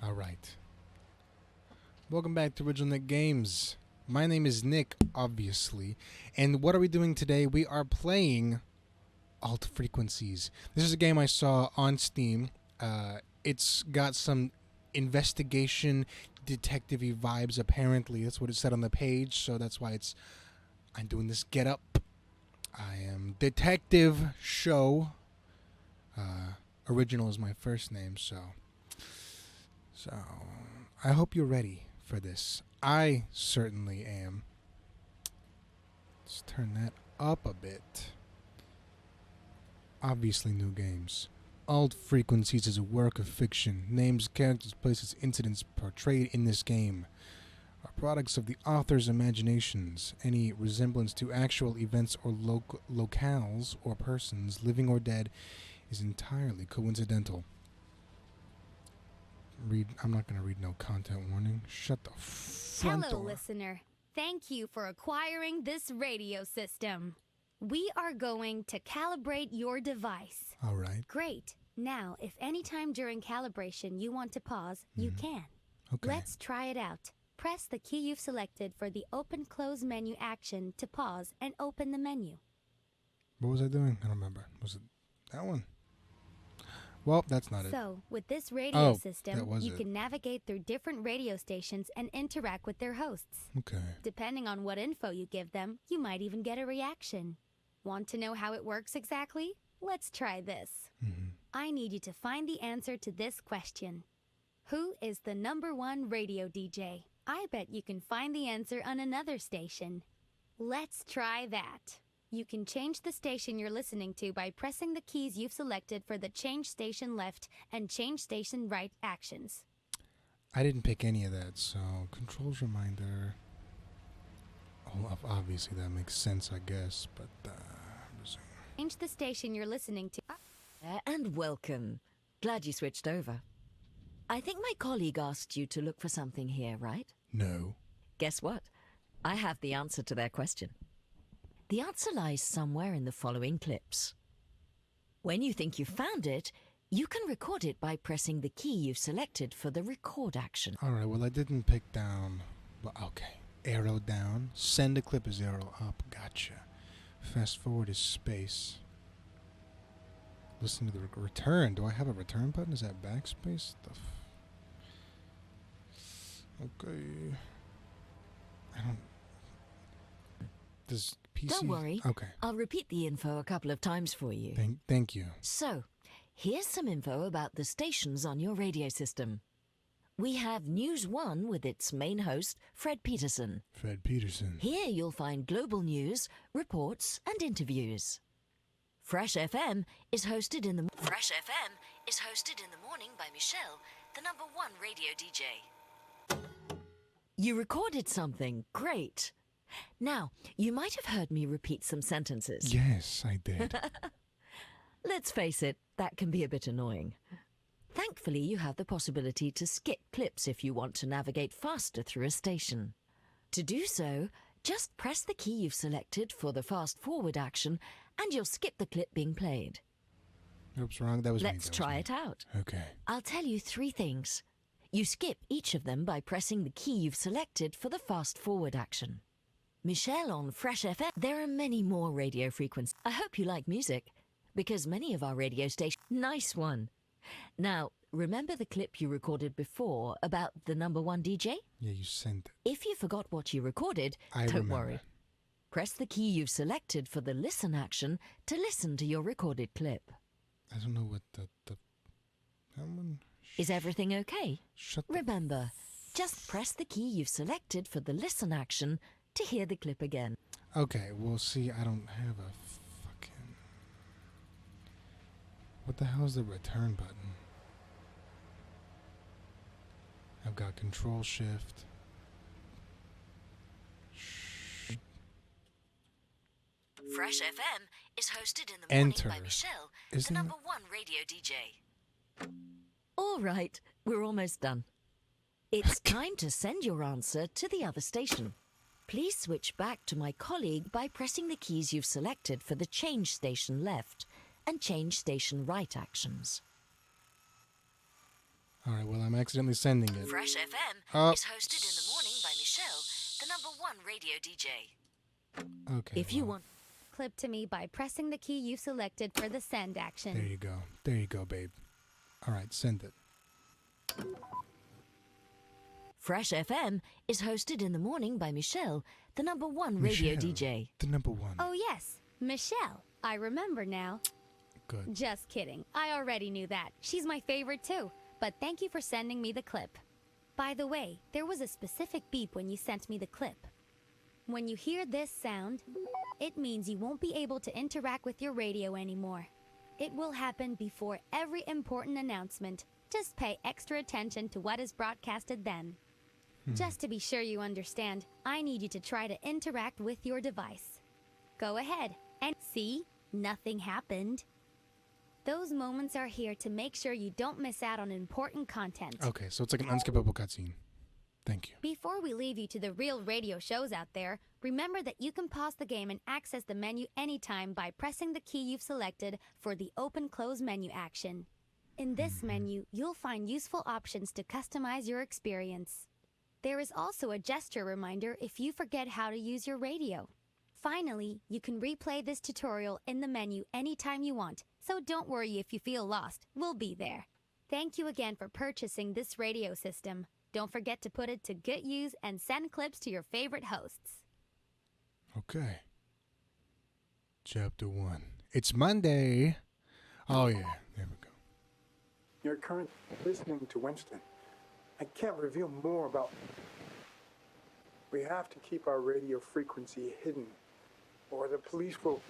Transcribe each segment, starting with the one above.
All right. Welcome back to Original Nick Games. My name is Nick, obviously. And what are we doing today? We are playing Alt Frequencies. This is a game I saw on Steam. It's got some investigation detective-y vibes, apparently. That's what it said on the page, so that's why I'm doing this get up. I am Detective Show. Original is my first name, so I hope you're ready for this. I certainly am. Let's turn that up a bit. Obviously new games. Alt Frequencies is a work of fiction. Names, characters, places, incidents portrayed in this game are products of the author's imaginations. Any resemblance to actual events or locales or persons, living or dead, is entirely coincidental. I'm not going to read no content warning. Shut the front door. Hello, listener. Thank you for acquiring this radio system. We are going to calibrate your device. All right. Great. Now, if any time during calibration you want to pause, you can. Okay. Let's try it out. Press the key you've selected for the open-close menu action to pause and open the menu. What was I doing? I don't remember. Was it that one? Well, that's not it. So, with this radio that system, was you it. can navigate through different radio stations and interact with their hosts. Okay. Depending on what info you give them, you might even get a reaction. Want to know how it works exactly? Let's try this. I need you to find the answer to this question. Who is the #1 radio DJ? I bet you can find the answer on another station. Let's try that. You can change the station you're listening to by pressing the keys you've selected for the change station left and change station right actions. I didn't pick any of that, so controls reminder. Oh, obviously that makes sense, I guess, but resume. Change the station you're listening to. And welcome. Glad you switched over. I think my colleague asked you to look for something here, right? No. Guess what? I have the answer to their question. The answer lies somewhere in the following clips. When you think you've found it, you can record it by pressing the key you've selected for the record action. All right, well, I didn't pick down. Well, okay. Arrow down. Send a clip is arrow up. Gotcha. Fast forward is space. Listen to the return. Do I have a return button? Is that backspace? Okay. I don't. Does PC? Don't worry. Okay. I'll repeat the info a couple of times for you. Thank you. So, here's some info about the stations on your radio system. We have News 1 with its main host, Fred Peterson. Fred Peterson. Here you'll find global news, reports, and interviews. Fresh FM is hosted in the morning by Michelle, the #1 radio DJ. You recorded something. Great. Now, you might have heard me repeat some sentences. Yes, I did. Let's face it, that can be a bit annoying. Thankfully, you have the possibility to skip clips if you want to navigate faster through a station. To do so, just press the key you've selected for the fast forward action and you'll skip the clip being played. Oops, wrong. That was me. Let's try it out. Okay. I'll tell you 3 things. You skip each of them by pressing the key you've selected for the fast forward action. Michelle on Fresh FM. There are many more radio frequencies. I hope you like music, because many of our radio stations... Nice one. Now, remember the clip you recorded before about the #1 DJ? Yeah, you sent it. If you forgot what you recorded, I don't remember. worry. Press the key you've selected for the listen action to listen to your recorded clip. I don't know what that one. Is everything okay? Shut the Remember, just press the key you've selected for the listen action to hear the clip again. Okay, well, see, I don't have a fucking... What the hell is the return button? I've got Control Shift. Fresh FM is hosted in the Enter. morning by Michelle, Isn't the it- #1 radio DJ. All right, we're almost done. It's time to send your answer to the other station. Please switch back to my colleague by pressing the keys you've selected for the change station left and change station right actions. All right, well, I'm accidentally sending it. Fresh FM Oh. is hosted in the morning by Michelle, the #1 radio DJ. Okay. If you well, want... Clip to me by pressing the key you've selected for the send action. There you go. There you go, babe. All right, send it. Fresh FM is hosted in the morning by Michelle, the #1 radio Michelle, DJ. The #1. Oh, yes, Michelle. I remember now. Good. Just kidding. I already knew that. She's my favorite too. But thank you for sending me the clip. By the way, there was a specific beep when you sent me the clip. When you hear this sound, it means you won't be able to interact with your radio anymore. It will happen before every important announcement. Just pay extra attention to what is broadcasted then. Just to be sure you understand, I need you to try to interact with your device. Go ahead and see, nothing happened. Those moments are here to make sure you don't miss out on important content. Okay, so it's like an unskippable cutscene. Thank you. Before we leave you to the real radio shows out there, remember that you can pause the game and access the menu anytime by pressing the key you've selected for the open-close menu action. In this menu, you'll find useful options to customize your experience. There is also a gesture reminder if you forget how to use your radio. Finally, you can replay this tutorial in the menu anytime you want, so don't worry if you feel lost, we'll be there. Thank you again for purchasing this radio system. Don't forget to put it to good use and send clips to your favorite hosts. Okay. Chapter 1. It's Monday. Oh, yeah. There we go. You're currently listening to Winston. I can't reveal more about... We have to keep our radio frequency hidden, or the police will...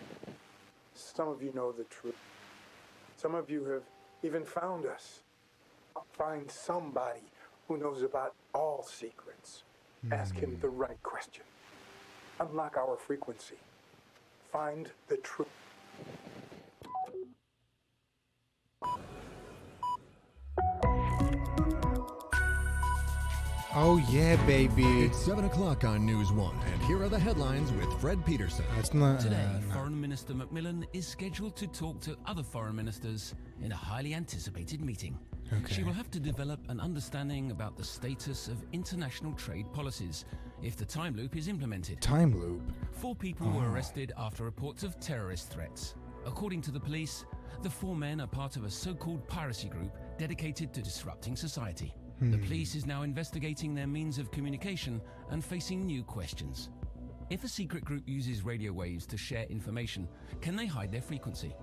Some of you know the truth. Some of you have even found us. Find somebody who knows about all secrets. Ask him the right question. Unlock our frequency. Find the truth. Oh, yeah, baby. It's 7 o'clock on News 1, and here are the headlines with Fred Peterson. That's not... Today, no. Foreign Minister Macmillan is scheduled to talk to other foreign ministers in a highly anticipated meeting. Okay. She will have to develop an understanding about the status of international trade policies if the time loop is implemented. Time loop. 4 people were arrested after reports of terrorist threats. According to the police, the 4 men are part of a so-called piracy group dedicated to disrupting society. The police is now investigating their means of communication and facing new questions. If a secret group uses radio waves to share information, can they hide their frequency?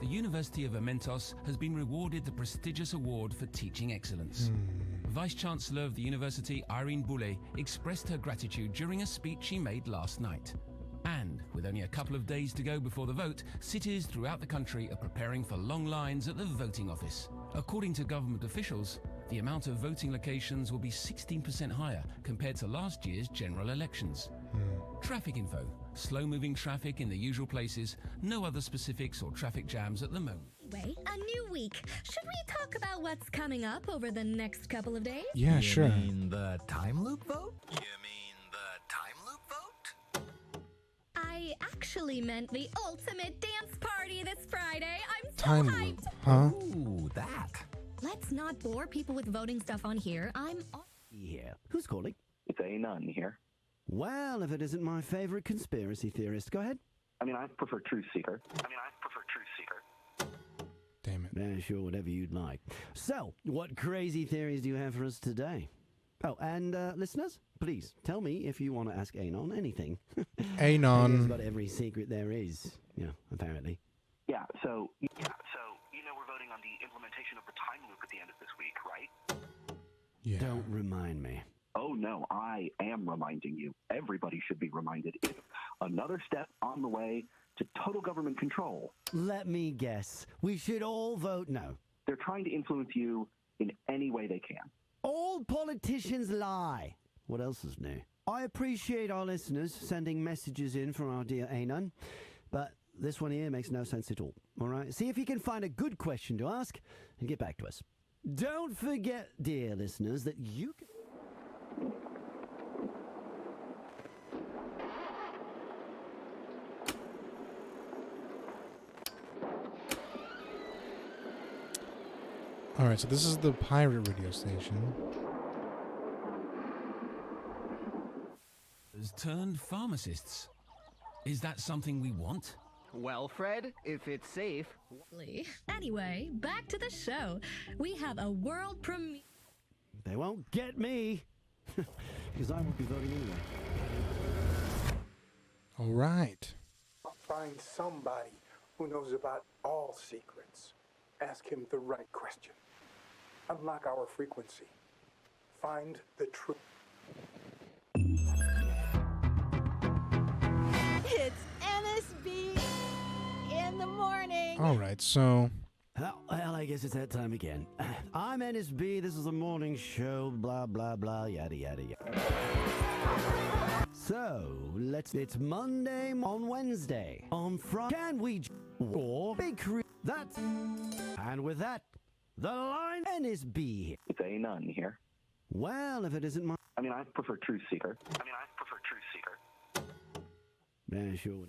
The University of Amentos has been rewarded the prestigious award for teaching excellence. Vice-Chancellor of the university, Irene Boulay, expressed her gratitude during a speech she made last night. And with only a couple of days to go before the vote, cities throughout the country are preparing for long lines at the voting office. According to government officials, the amount of voting locations will be 16% higher compared to last year's general elections. Traffic info. Slow-moving traffic in the usual places. No other specifics or traffic jams at the moment. Wait, a new week. Should we talk about what's coming up over the next couple of days? Yeah, sure. You mean the time loop vote? You mean the time loop vote? I actually meant the ultimate dance party this Friday. I'm so Time hyped. loop. Huh? Ooh, that. Let's not bore people with voting stuff on here. Here. Who's calling? It's A. Nunn here. Well, if it isn't my favorite conspiracy theorist, go ahead. I prefer Truth Seeker. Damn it. Yeah, sure, whatever you'd like. So, what crazy theories do you have for us today? Oh, and listeners, please tell me if you want to ask Anon anything. He knows Anon. about every secret there is. Yeah, apparently. Yeah, so you know we're voting on the implementation of the time loop at the end of this week, right? Yeah. Don't remind me. Oh no, I am reminding you. Everybody should be reminded. It's another step on the way to total government control. Let me guess. We should all vote no. They're trying to influence you in any way they can. All politicians lie. What else is new? I appreciate our listeners sending messages in from our dear Anon, but this one here makes no sense at all. All right? See if you can find a good question to ask and get back to us. Don't forget, dear listeners, that you can... All Alright, so this is the pirate radio station. Has turned pharmacists. Is that something we want? Well, Fred, if it's safe. Anyway, back to the show. We have a world premiere. They won't get me. Because I won't be voting anyway. Alright. Find somebody who knows about all secrets. Ask him the right question. Unlock our frequency. Find the truth. It's NSB in the morning. Alright, so... Well, I guess it's that time again. I'm NSB, this is a morning show, blah, blah, blah, yada, yada, yada. So, it's Monday on Wednesday. On Friday, can we or big that? And with that, the line NSB here. It's a none here. Well, if it isn't my... I prefer Truth Seeker. Yeah, sure.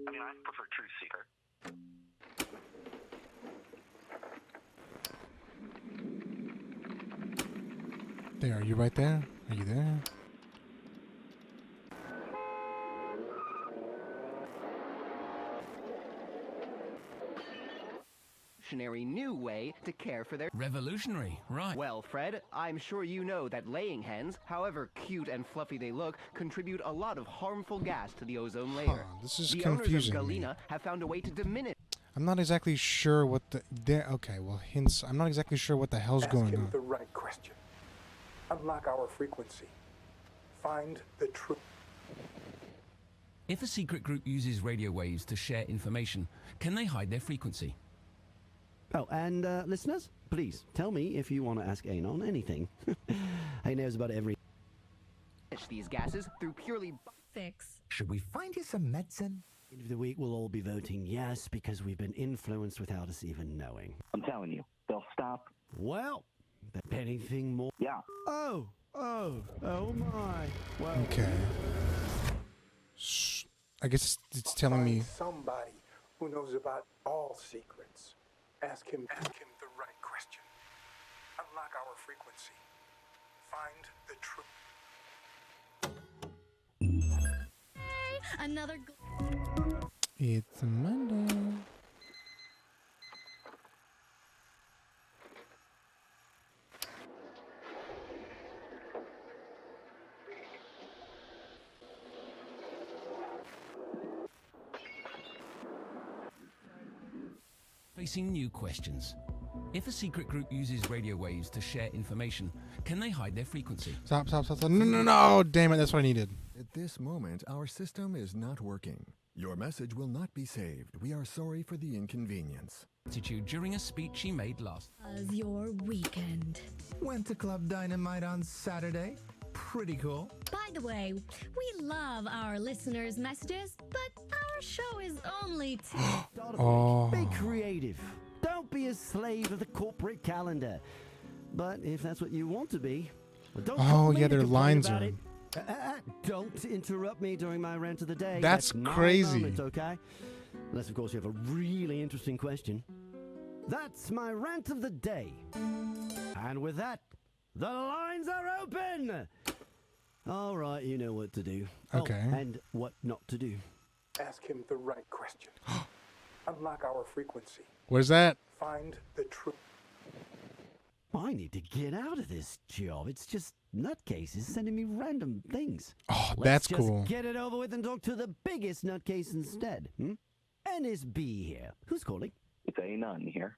I prefer Truth Seeker. There, are you right there? Are you there? New way to care for their... Revolutionary, right. Well, Fred, I'm sure you know that laying hens, however cute and fluffy they look, contribute a lot of harmful gas to the ozone layer. This is the confusing owners of me. Galena have found a way to diminish... I'm not exactly sure what the... Okay, well, hints. I'm not exactly sure what the hell's going Ask him on. the right question. Unlock our frequency. Find the truth. If a secret group uses radio waves to share information, can they hide their frequency? Oh, and listeners, please tell me if you want to ask Anon anything. He knows about every... these gases through purely... Fix. Should we find you some medicine? End of the week, we'll all be voting yes because we've been influenced without us even knowing. I'm telling you, they'll stop. Well, anything more? Yeah. Oh my. Well. Okay. I guess it's telling me... Somebody who knows about all secrets. Ask him the right question. Unlock our frequency. Find the truth. Another... It's a Monday. Facing new questions. If a secret group uses radio waves to share information, can they hide their frequency? Stop. No, damn it, that's what I needed. At this moment, our system is not working. Your message will not be saved. We are sorry for the inconvenience. Attitude during a speech he made last. Was your weekend. Went to Club Dynamite on Saturday. Pretty cool. By the way, we love our listeners' messages, but our show is only... Oh. Be creative. Don't be a slave of the corporate calendar. But if that's what you want to be, well, don't Oh, call me yeah, to their complain lines about are... it. Don't interrupt me during my rant of the day. That's my crazy. moment, okay? Unless, of course, you have a really interesting question. That's my rant of the day. And with that, the lines are open! All right, you know what to do. Okay. Oh, and what not to do. Ask him the right question. Unlock our frequency. Where's that? Find the truth. I need to get out of this job. It's just nutcases sending me random things. Oh, Let's that's cool. just get it over with and talk to the biggest nutcase instead. NSB here. Who's calling? It's a none here.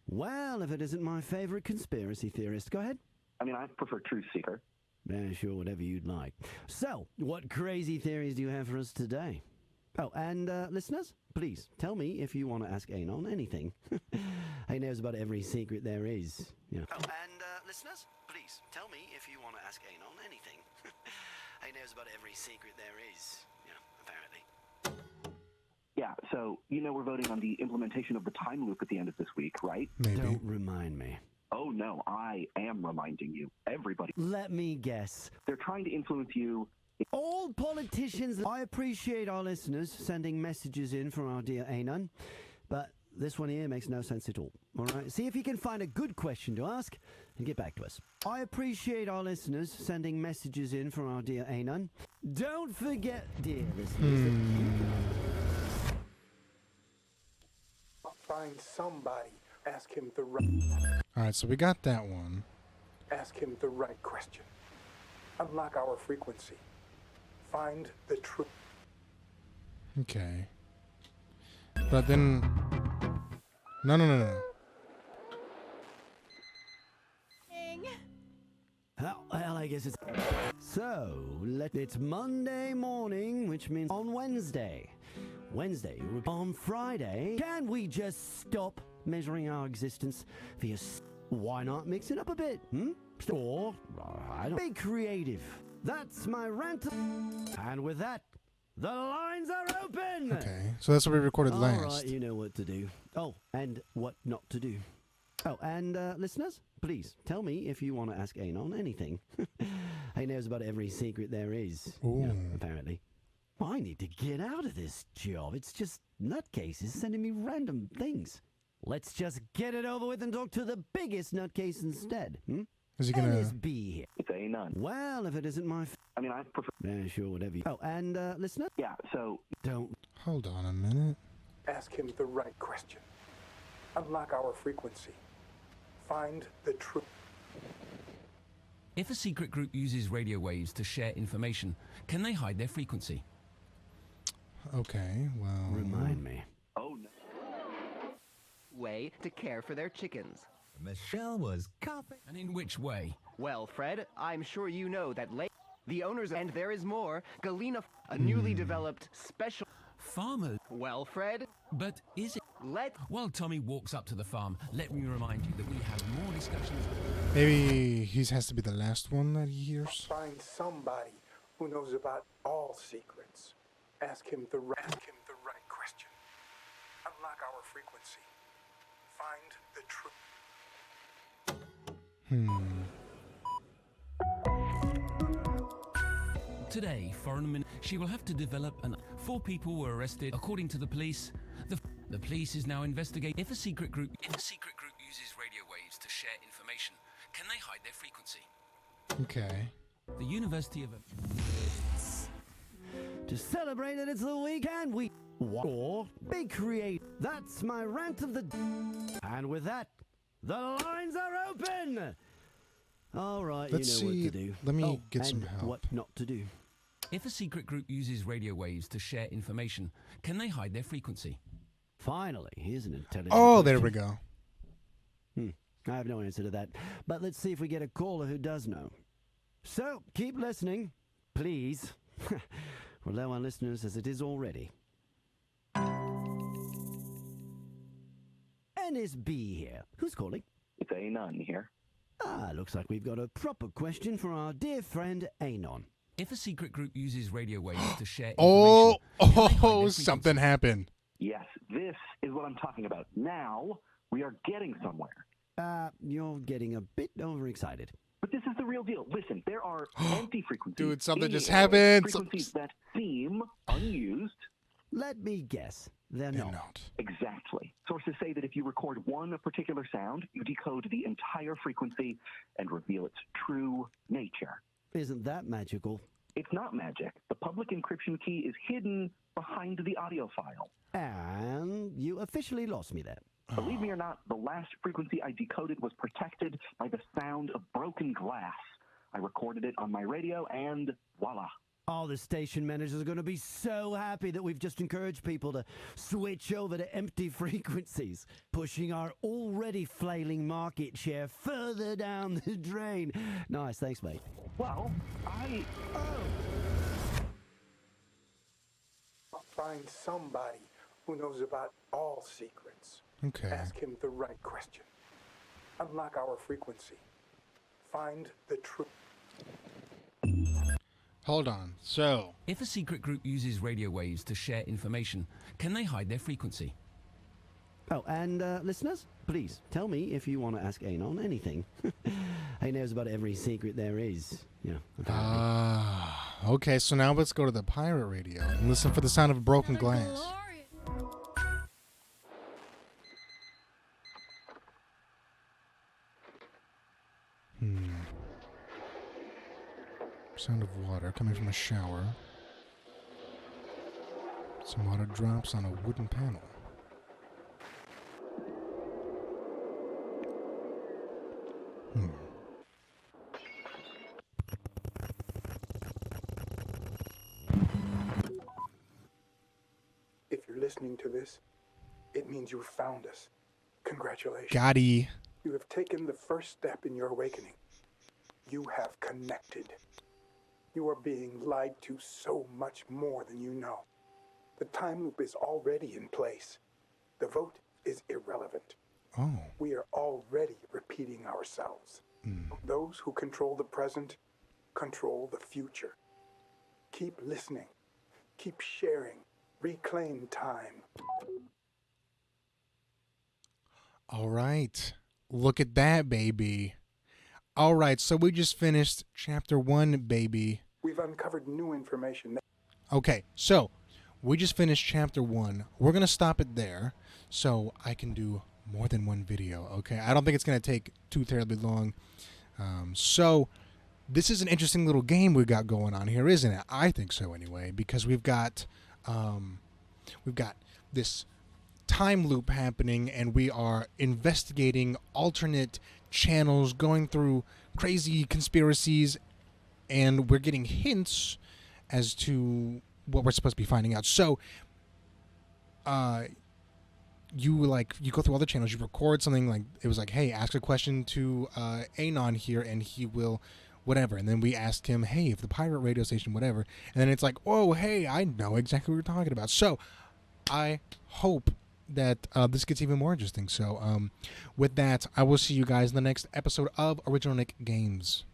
Well, if it isn't my favorite conspiracy theorist, go ahead. I prefer Truth Seeker. Yeah, sure, whatever you'd like. So, what crazy theories do you have for us today? Oh, and listeners, please tell me if you want to ask Anon anything. He knows about every secret there is. Yeah. Oh, and listeners, please tell me if you want to ask Anon anything. He knows about every secret there is. Yeah, apparently. Yeah, so, we're voting on the implementation of the time loop at the end of this week, right? Maybe. Don't remind me. Oh, no, I am reminding you. Everybody. Let me guess. They're trying to influence you All politicians, I appreciate our listeners sending messages in from our dear Anon, but this one here makes no sense at all. All right, see if you can find a good question to ask and get back to us. I appreciate our listeners sending messages in from our dear Anon. Don't forget, dear listeners, Find somebody. Ask him the right. All right, so we got that one. Ask him the right question. Unlock our frequency. Find the truth. Okay. But then... No. Well, I guess it's... So, it's Monday morning, which means on Wednesday. On Friday, can we just stop measuring our existence via... Why not mix it up a bit, Or, I don't... Be creative. That's my rant. And with that, the lines are open! Okay, so that's what we recorded last. All right, you know what to do. Oh, and what not to do. Oh, and listeners, please tell me if you want to ask Anon anything. He knows about every secret there is, apparently. I need to get out of this job. It's just nutcases sending me random things. Let's just get it over with and talk to the biggest nutcase instead. Is he gonna... NSB here. It's Anon. Well, if it isn't my... I mean, I prefer... Yeah, sure, whatever you... Oh, and listener? Yeah, so... Don't... Hold on a minute. Ask him the right question. Unlock our frequency. Find the truth. If a secret group uses radio waves to share information, can they hide their frequency? Okay, well... Remind me. Oh, no. Way to care for their chickens. Michelle was coughing. And in which way? Well, Fred, I'm sure you know that the owners, and there is more, Galena, a newly developed special... Farmers? Well, Fred? But is it... While Tommy walks up to the farm, let me remind you that we have more discussions... Maybe he has to be the last one that he hears? Find somebody who knows about all secrets. Ask him the right question. Unlock our frequency. Find the truth. Today, she will have to develop 4 people were arrested. According to the police, the police is now investigating if a secret group uses radio waves to share information. Can they hide their frequency? Okay. The University of... To celebrate that it's the weekend, we... Or be creative. That's my rant of the... And with that, the lines are open! All right, Let's you know see. what to do. Let me get some and help. What not to do. If a secret group uses radio waves to share information, can they hide their frequency? Finally, here's an intelligent... Oh, question. there we go. I have no answer to that. But let's see if we get a caller who does know. So, keep listening, please. We're low on listeners as it is already. NSB here. Who's calling? It's Anon here. Looks like we've got a proper question for our dear friend Anon. If a secret group uses radio waves to share information... Something happened. Yes, this is what I'm talking about. Now, we are getting somewhere. You're getting a bit overexcited. But this is the real deal. Listen, there are empty frequencies. Dude, something in the just air, happened. Frequencies that seem unused. Let me guess. They're not. Exactly. Sources say that if you record one particular sound, you decode the entire frequency and reveal its true nature. Isn't that magical? It's not magic. The public encryption key is hidden behind the audio file. And you officially lost me there. Believe me or not, the last frequency I decoded was protected by the sound of broken glass. I recorded it on my radio and voila. Oh, the station managers are going to be so happy that we've just encouraged people to switch over to empty frequencies, pushing our already flailing market share further down the drain. Nice, thanks, mate. Well, Find somebody who knows about all secrets. Okay. Ask him the right question. Unlock our frequency. Find the truth. Hold on. So... If a secret group uses radio waves to share information, can they hide their frequency? Oh, and listeners, please tell me if you want to ask Anon anything. He knows about every secret there is. Yeah. Okay, so now let's go to the pirate radio and listen for the sound of broken glass. Sound of water coming from a shower. Some water drops on a wooden panel. If you're listening to this, it means you found us. Congratulations. Gotti. You have taken the first step in your awakening. You have connected. You are being lied to so much more than you know. The time loop is already in place. The vote is irrelevant. Oh. We are already repeating ourselves. Those who control the present control the future. Keep listening. Keep sharing. Reclaim time. All right. Look at that, baby. All right, so we just finished chapter 1, baby. We've uncovered new information. Okay, so we just finished chapter 1. We're going to stop it there so I can do more than one video, okay? I don't think it's going to take too terribly long. So this is an interesting little game we got going on here, isn't it? I think so anyway, because we've got this time loop happening and we are investigating alternate channels, going through crazy conspiracies, and we're getting hints as to what we're supposed to be finding out. So you go through all the channels, you record something, like it was like, hey, ask a question to Anon here and he will whatever, and then we asked him, hey, if the pirate radio station whatever, and then it's like, oh, hey, I know exactly what we're talking about. So I hope that this gets even more interesting. So with that, I will see you guys in the next episode of Original Nick Games.